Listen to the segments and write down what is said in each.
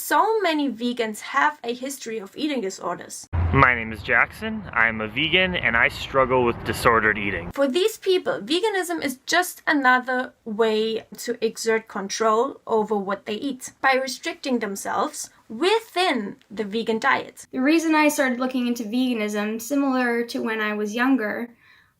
so many vegans have a history of eating disorders. My name is Jackson. I'm a vegan and I struggle with disordered eating. For these people, veganism is just another way to exert control over what they eat by restricting themselves within the vegan diet. The reason I started looking into veganism, similar to when I was younger,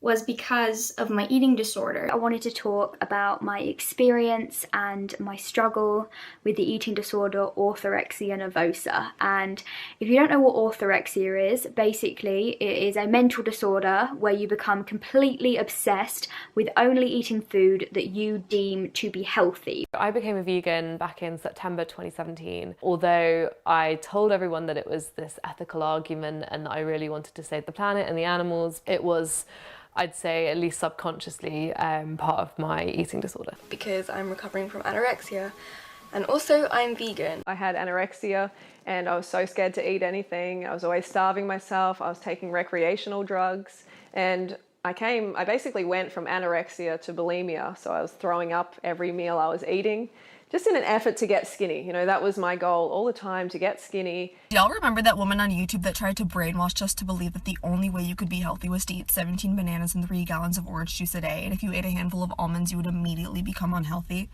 was because of my eating disorder. I wanted to talk about my experience and my struggle with the eating disorder orthorexia nervosa. And if you don't know what orthorexia is, basically it is a mental disorder where you become completely obsessed with only eating food that you deem to be healthy. I became a vegan back in September 2017. Although I told everyone that it was this ethical argument and that I really wanted to save the planet and the animals, it was, I'd say, at least subconsciously, part of my eating disorder. Because I'm recovering from anorexia, and also I'm vegan. I had anorexia and I was so scared to eat anything. I was always starving myself. I was taking recreational drugs, and I basically went from anorexia to bulimia. So I was throwing up every meal I was eating, just in an effort to get skinny. You know, that was my goal all the time, to get skinny. Do y'all remember that woman on YouTube that tried to brainwash us to believe that the only way you could be healthy was to eat 17 bananas and 3 gallons of orange juice a day, and if you ate a handful of almonds, you would immediately become unhealthy?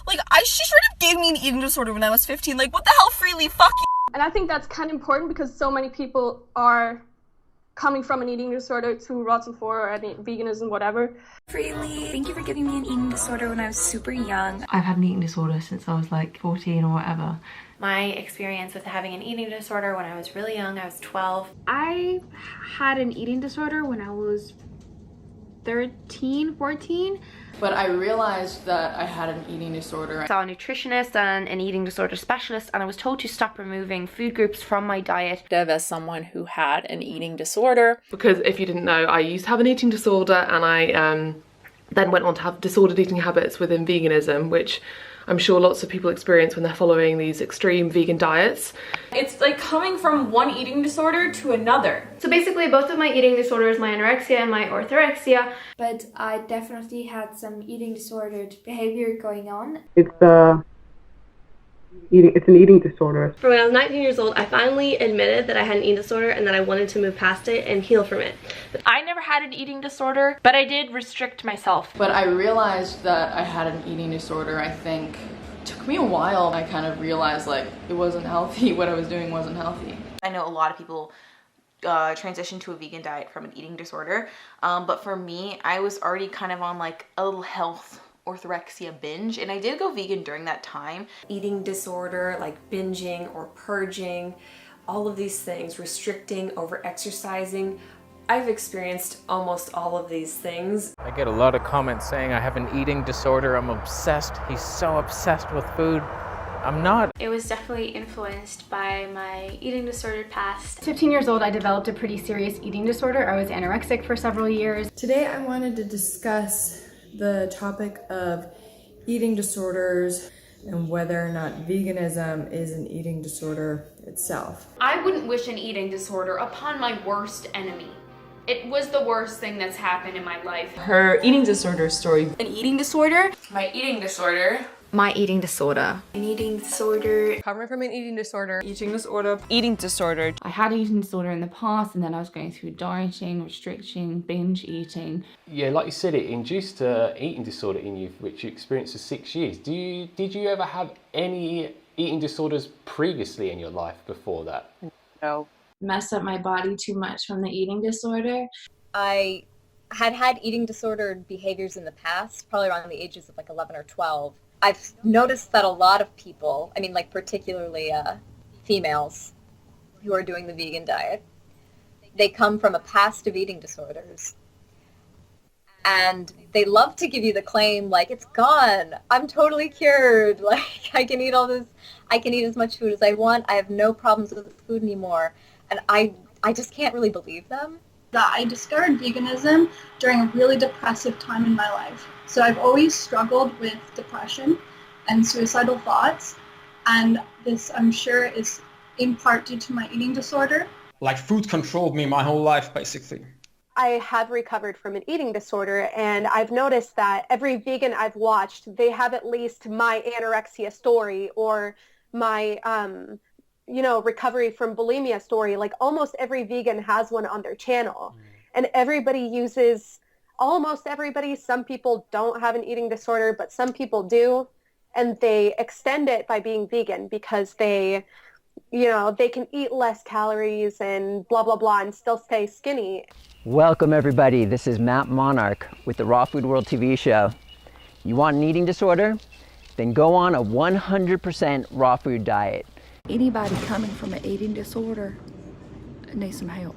Like, she straight up gave me an eating disorder when I was 15. Like, what the hell, Freely? Fuck you! And I think that's kind of important because so many people are coming from an eating disorder to Rotten 4 or any veganism, whatever. Freely, thank you for giving me an eating disorder when I was super young. I've had an eating disorder since I was like 14 or whatever. My experience with having an eating disorder when I was really young, I was 12. I had an eating disorder when I was 13, 14. But I realized that I had an eating disorder. I saw a nutritionist and an eating disorder specialist, and I was told to stop removing food groups from my diet. As someone who had an eating disorder. Because if you didn't know, I used to have an eating disorder, and I then went on to have disordered eating habits within veganism, which I'm sure lots of people experience when they're following these extreme vegan diets. It's like coming from one eating disorder to another. So basically both of my eating disorders, my anorexia and my orthorexia. But I definitely had some eating disordered behavior going on. It's an eating disorder. For when I was 19 years old, I finally admitted that I had an eating disorder and that I wanted to move past it and heal from it. I never had an eating disorder, but I did restrict myself. But I realized that I had an eating disorder, I think. It took me a while. I kind of realized like it wasn't healthy, what I was doing wasn't healthy. I know a lot of people transition to a vegan diet from an eating disorder, but for me, I was already kind of on like a little health orthorexia binge, and I did go vegan during that time. Eating disorder like binging or purging, all of these things, restricting, over exercising. I've experienced almost all of these things. I get a lot of comments saying I have an eating disorder, I'm obsessed, he's so obsessed with food. I'm not. It was definitely influenced by my eating disordered past. 15 years old, I developed a pretty serious eating disorder. I was anorexic for several years. Today I wanted to discuss the topic of eating disorders and whether or not veganism is an eating disorder itself. I wouldn't wish an eating disorder upon my worst enemy. It was the worst thing that's happened in my life. Her eating disorder story. An eating disorder? My eating disorder. My eating disorder. An eating disorder. Recovering from an eating disorder. Eating disorder. Eating disorder. I had an eating disorder in the past, and then I was going through dieting, restriction, binge eating. Yeah, like you said, it induced an eating disorder in you, which you experienced for 6 years. Did you ever have any eating disorders previously in your life before that? No. Messed up my body too much from the eating disorder. I had eating disordered behaviors in the past, probably around the ages of like 11 or 12. I've noticed that a lot of people, I mean like particularly females who are doing the vegan diet, they come from a past of eating disorders. And they love to give you the claim like, it's gone, I'm totally cured, like I can eat all this, I can eat as much food as I want, I have no problems with food anymore. And I just can't really believe them. I discovered veganism during a really depressive time in my life. So I've always struggled with depression and suicidal thoughts. And this, I'm sure, is in part due to my eating disorder. Like food controlled me my whole life, basically. I have recovered from an eating disorder, and I've noticed that every vegan I've watched, they have at least my anorexia story or my, recovery from bulimia story, like almost every vegan has one on their channel. And almost everybody, some people don't have an eating disorder, but some people do. And they extend it by being vegan because they can eat less calories and blah, blah, blah, and still stay skinny. Welcome everybody, this is Matt Monarch with the Raw Food World TV show. You want an eating disorder? Then go on a 100% raw food diet. Anybody coming from an eating disorder needs some help.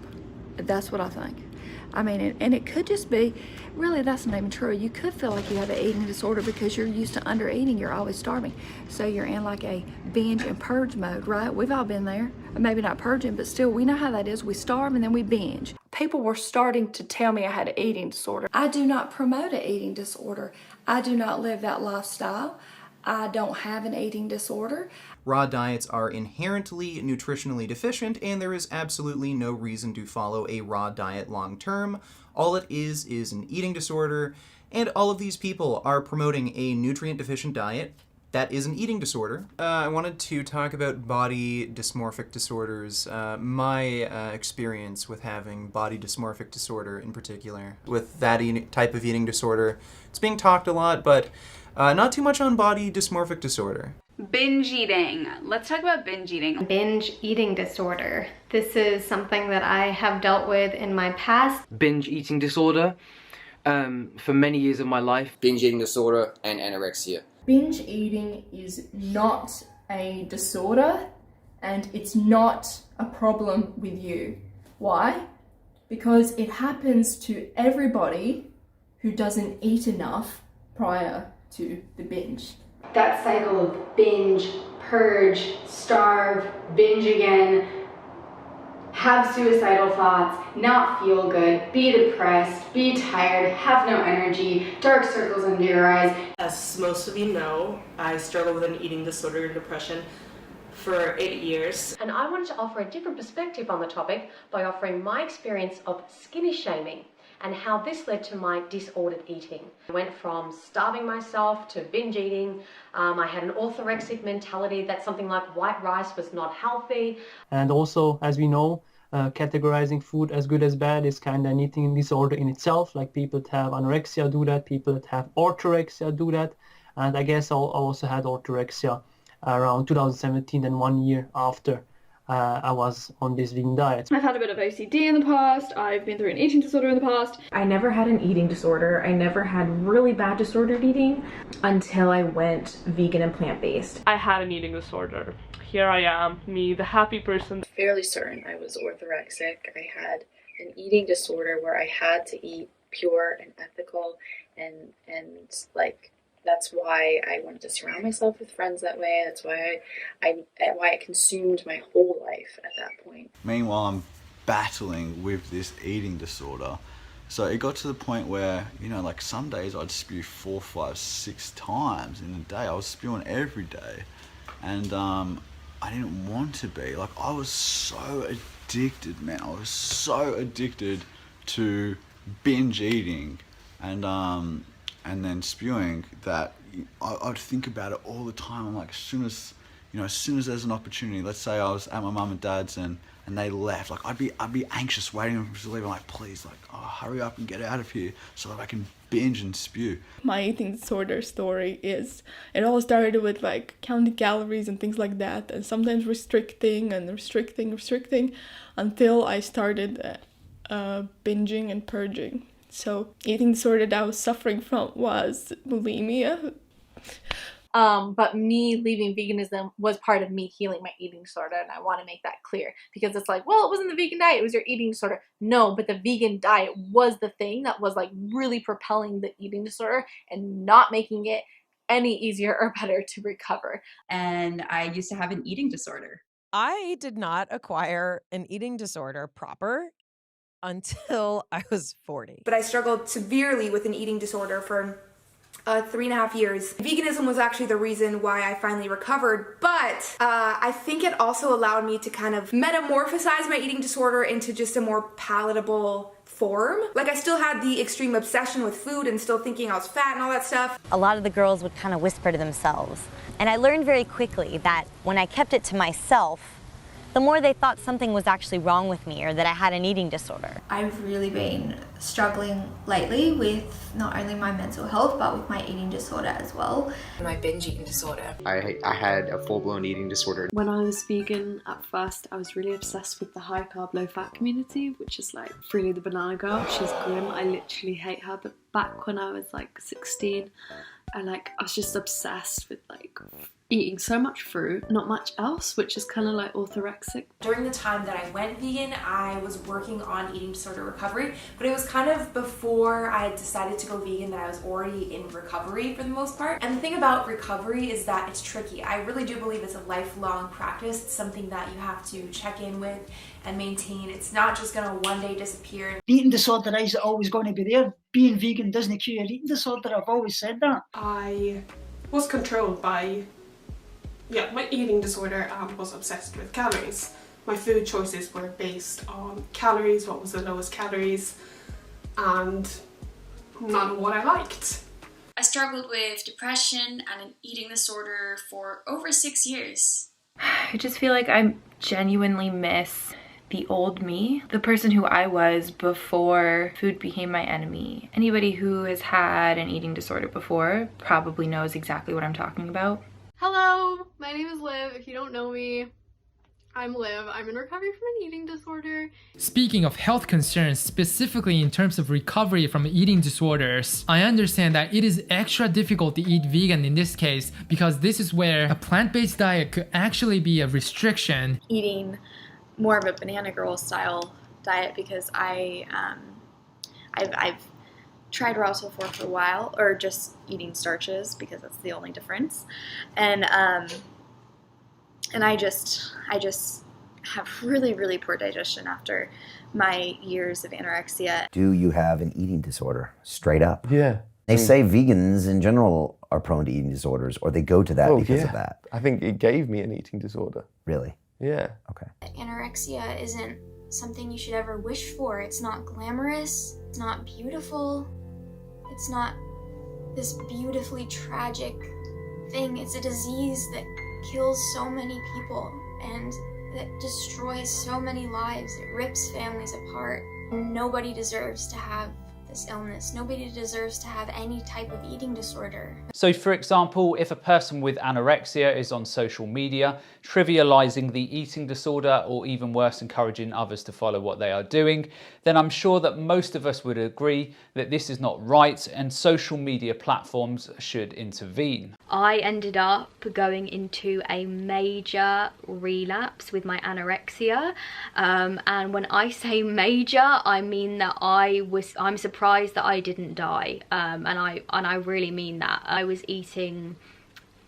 That's what I think. I mean, and it could just be, really that's not even true. You could feel like you have an eating disorder because you're used to under eating, you're always starving. So you're in like a binge and purge mode, right? We've all been there. Maybe not purging, but still we know how that is. We starve and then we binge. People were starting to tell me I had an eating disorder. I do not promote an eating disorder. I do not live that lifestyle. I don't have an eating disorder. Raw diets are inherently nutritionally deficient, and there is absolutely no reason to follow a raw diet long term. All it is an eating disorder, and all of these people are promoting a nutrient deficient diet that is an eating disorder. I wanted to talk about body dysmorphic disorders, my experience with having body dysmorphic disorder in particular. With that type of eating disorder, it's being talked a lot, but not too much on body dysmorphic disorder. Binge eating. Let's talk about binge eating. Binge eating disorder. This is something that I have dealt with in my past. Binge eating disorder for many years of my life. Binge eating disorder and anorexia. Binge eating is not a disorder and it's not a problem with you. Why? Because it happens to everybody who doesn't eat enough prior to the binge. That cycle of binge, purge, starve, binge again, have suicidal thoughts, not feel good, be depressed, be tired, have no energy, dark circles under your eyes. As most of you know, I struggle with an eating disorder and depression for 8 years. And I wanted to offer a different perspective on the topic by offering my experience of skinny shaming and how this led to my disordered eating. I went from starving myself to binge eating. I had an orthorexic mentality that something like white rice was not healthy. And also, as we know, categorizing food as good as bad is kind of an eating disorder in itself. Like people that have anorexia do that, people that have orthorexia do that. And I guess I also had orthorexia around 2017, and 1 year after I was on this vegan diet. I've had a bit of OCD in the past, I've been through an eating disorder in the past. I never had an eating disorder. I never had really bad disordered eating until I went vegan and plant-based. I had an eating disorder. Here I am, me, the happy person. Fairly certain I was orthorexic. I had an eating disorder where I had to eat pure and ethical, and like, that's why I wanted to surround myself with friends that way. That's why I consumed my whole life at that point. Meanwhile, I'm battling with this eating disorder. So it got to the point where, like some days I'd spew 4, 5, 6 times in a day. I was spewing every day. And I didn't want to be. Like, I was so addicted, man. I was so addicted to binge eating and then spewing that I'd think about it all the time. I'm like, as soon as there's an opportunity, let's say I was at my mum and dad's and they left, like I'd be anxious waiting for them to leave. I'm like, please, like, hurry up and get out of here so that I can binge and spew. My eating disorder story is, it all started with like counting calories and things like that, and sometimes restricting until I started binging and purging. So eating disorder that I was suffering from was bulimia. But me leaving veganism was part of me healing my eating disorder, and I want to make that clear, because it's like, well, it wasn't the vegan diet, it was your eating disorder. No, but the vegan diet was the thing that was like really propelling the eating disorder and not making it any easier or better to recover. And I used to have an eating disorder. I did not acquire an eating disorder proper until I was 40. But I struggled severely with an eating disorder for 3.5 years. Veganism was actually the reason why I finally recovered, but I think it also allowed me to kind of metamorphosize my eating disorder into just a more palatable form. Like I still had the extreme obsession with food and still thinking I was fat and all that stuff. A lot of the girls would kind of whisper to themselves. And I learned very quickly that when I kept it to myself, the more they thought something was actually wrong with me or that I had an eating disorder. I've really been struggling lately with not only my mental health but with my eating disorder as well. My binge eating disorder. I had a full-blown eating disorder. When I was vegan at first, I was really obsessed with the high carb, low fat community, which is like Freely the Banana Girl. She's grim. I literally hate her. But back when I was like 16, I was just obsessed with like eating so much fruit, not much else, which is kind of like orthorexic. During the time that I went vegan, I was working on eating disorder recovery, but it was kind of before I had decided to go vegan that I was already in recovery for the most part. And the thing about recovery is that it's tricky. I really do believe it's a lifelong practice. It's something that you have to check in with and maintain. It's not just gonna one day disappear. Eating disorder is always going to be there. Being vegan doesn't cure eating disorder. I've always said that. I was controlled by my eating disorder and was obsessed with calories. My food choices were based on calories, what was the lowest calories, and none of what I liked. I struggled with depression and an eating disorder for over 6 years. I just feel like I genuinely miss the old me, the person who I was before food became my enemy. Anybody who has had an eating disorder before probably knows exactly what I'm talking about. Hello, my name is Liv. If you don't know me, I'm Liv. I'm in recovery from an eating disorder. Speaking of health concerns, specifically in terms of recovery from eating disorders, I understand that it is extra difficult to eat vegan in this case because this is where a plant-based diet could actually be a restriction. Eating more of a banana girl style diet because I've tried raw sulfur for a while, or just eating starches because that's the only difference, and I just have really poor digestion after my years of anorexia. Do you have an eating disorder? Straight up. Yeah. They say vegans in general are prone to eating disorders, or they go to that because of that. I think it gave me an eating disorder. Really? Yeah. Okay. Anorexia isn't something you should ever wish for. It's not glamorous. It's not beautiful. It's not this beautifully tragic thing. It's a disease that kills so many people and that destroys so many lives. It rips families apart. Nobody deserves to have this illness. Nobody deserves to have any type of eating disorder. So for example, if a person with anorexia is on social media, trivializing the eating disorder, or even worse, encouraging others to follow what they are doing, then I'm sure that most of us would agree that this is not right and social media platforms should intervene. I ended up going into a major relapse with my anorexia, and when I say major, I mean that I'm surprised that I didn't die, and I really mean that. I was eating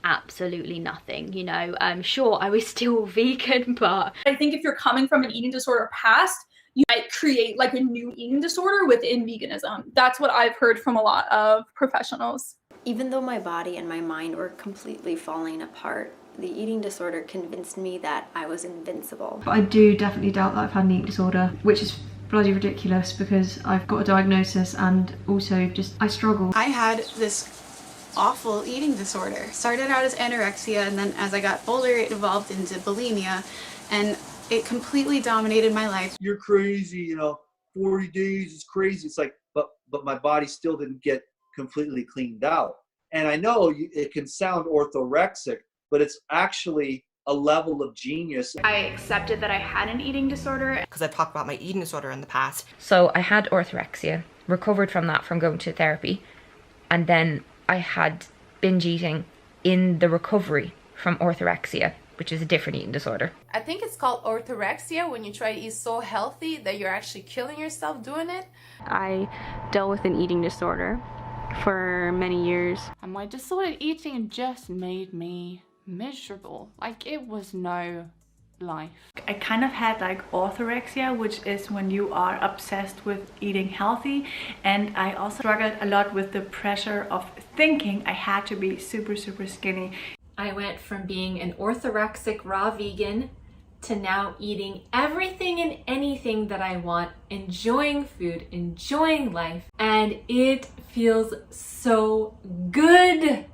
absolutely nothing, you know. Sure, I was still vegan, but I think if you're coming from an eating disorder past, you might create like a new eating disorder within veganism. That's what I've heard from a lot of professionals. Even though my body and my mind were completely falling apart, the eating disorder convinced me that I was invincible. But I do definitely doubt that I've had an eating disorder, which is bloody ridiculous because I've got a diagnosis and also just I struggle. I had this awful eating disorder. Started out as anorexia, and then as I got older it evolved into bulimia, and it completely dominated my life. You're crazy, you know, 40 days is crazy. It's like, but my body still didn't get completely cleaned out. And I know it can sound orthorexic, but it's actually a level of genius. I accepted that I had an eating disorder because I talked about my eating disorder in the past. So I had orthorexia, recovered from that from going to therapy, and then I had binge eating in the recovery from orthorexia, which is a different eating disorder. I think it's called orthorexia when you try to eat so healthy that you're actually killing yourself doing it. I dealt with an eating disorder for many years. And my disordered eating just made me miserable. Like, it was no life. I kind of had like orthorexia, which is when you are obsessed with eating healthy, and I also struggled a lot with the pressure of thinking I had to be super skinny. I went from being an orthorexic raw vegan to now eating everything and anything that I want, enjoying food, enjoying life, and it feels so good.